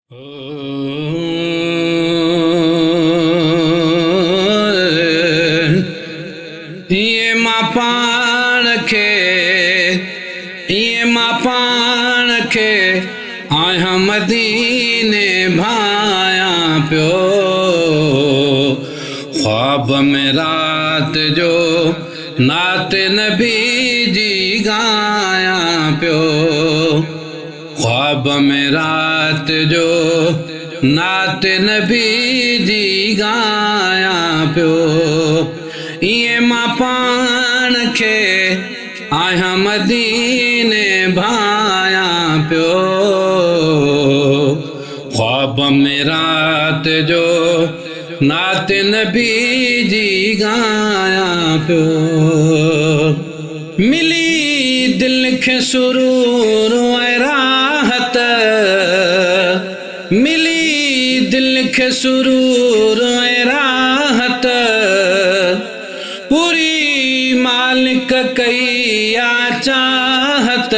ये मां पाण खे आहियां मदीने भायां पियो, ख्वाब में रात जो नात नबी जी गायां पियो, ख्वाब में रात जो नात नबी जी गायां पियो। ये मां पाण खे आहियां मदीने भायां पियो, ख्वाब में रात जो नात नबी जी गायां पियो। मिली दिल खे सुरूर ऐं राहत, मिली दिल खे सुरूर ऐं राहत, पूरी मालिक कई या चाहत,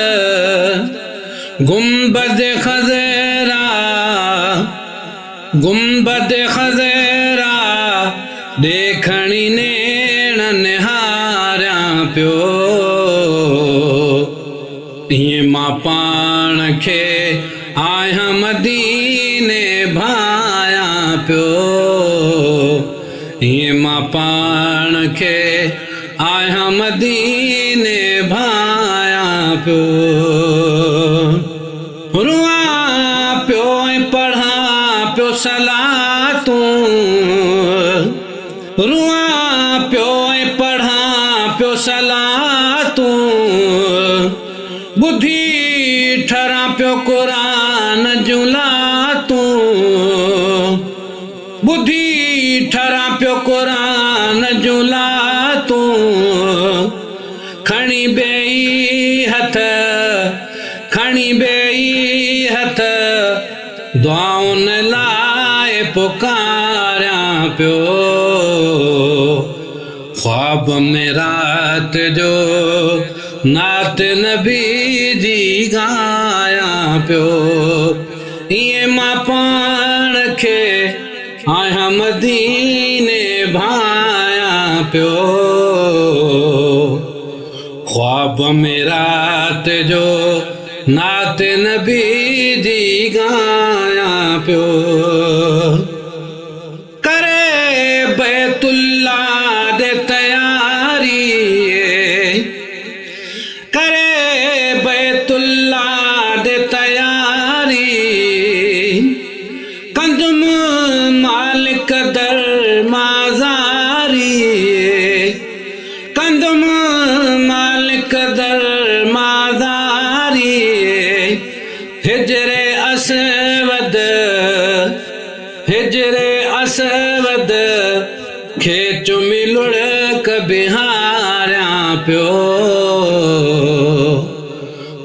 गुंबद खज़ेरा देखणी नेण निहारियां पियो। ईअं मां पाण खे आहियां मदीने भायां पियो, ईअं मां पाण खे आहियां मदीने भायां पियो। रुआं पियो ऐं पढ़ां पियो सलातूं, रुआं पियो ऐं पढ़ां पियो सलातूं, ॿुधी ठरां पियो क़ुरान जूं लातूं, ॿुधी ठरां पियो क़ुरान जूं लातूं, खणी ॿेई हथ दुआउनि लाइ पुकारियां पियो, ख्वाब में रात जो नात नबी जी गायां पियो। ईअं मां पाण खे आहियां मदीने भायां पियो, ख्वाब में रात जो नात नबी जी गायां पियो। करे बैतुल्ला दे तयारी, करे बैतुल्ला दे तयारी, कंदुम मालिक दर माज़ारी, कंदुम मालिक दर माज़ारी, हिजरे असवद खे चुमी लुढ़क बिहारियां पियो,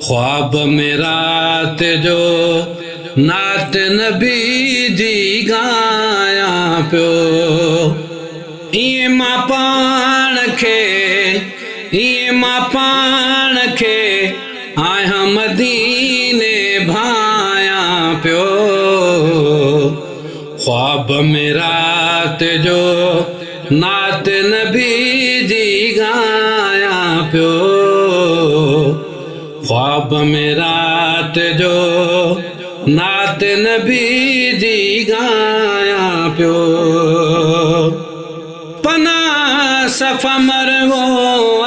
ख्वाब में रात जो नात नबी जी गायां पियो। ईअं मां पाण खे आहियां मदीने भायां पियो, ख्वाब में रात जो नात नबी जी गायां पियो, ख्वाब में रात जो नात नबी जी गायां पियो। पना सफ़ा मरवो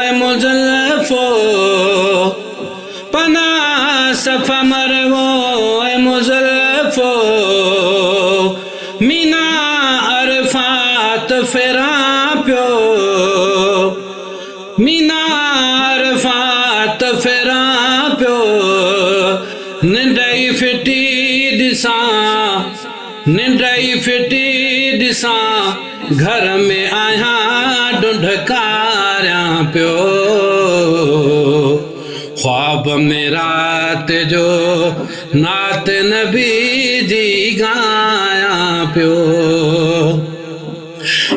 ऐं मुज़ल्लफ़ो, पना सफ़ा मरवो ऐं मुज़ल्लफ़ो, मीना अरफ़ात फिरां पियो, मीना अरफ़ात फिरां पियो, निंडई फिटी ॾिसां घर में आहियां ढुंढकारियां पियो, ख्वाब में रात जो नात नबी जी गायां पियो।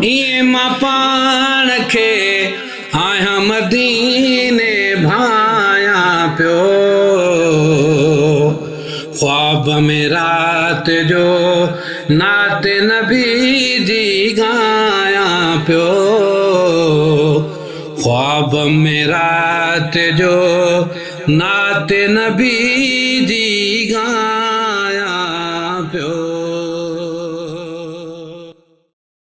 ईअं मां पाण खे आहियां मदीने भायां पियो, ख्वाब में रात रात जो नात नबी जी गायां पियो ख्वाब में रात जो नात नबी जी गायां पियो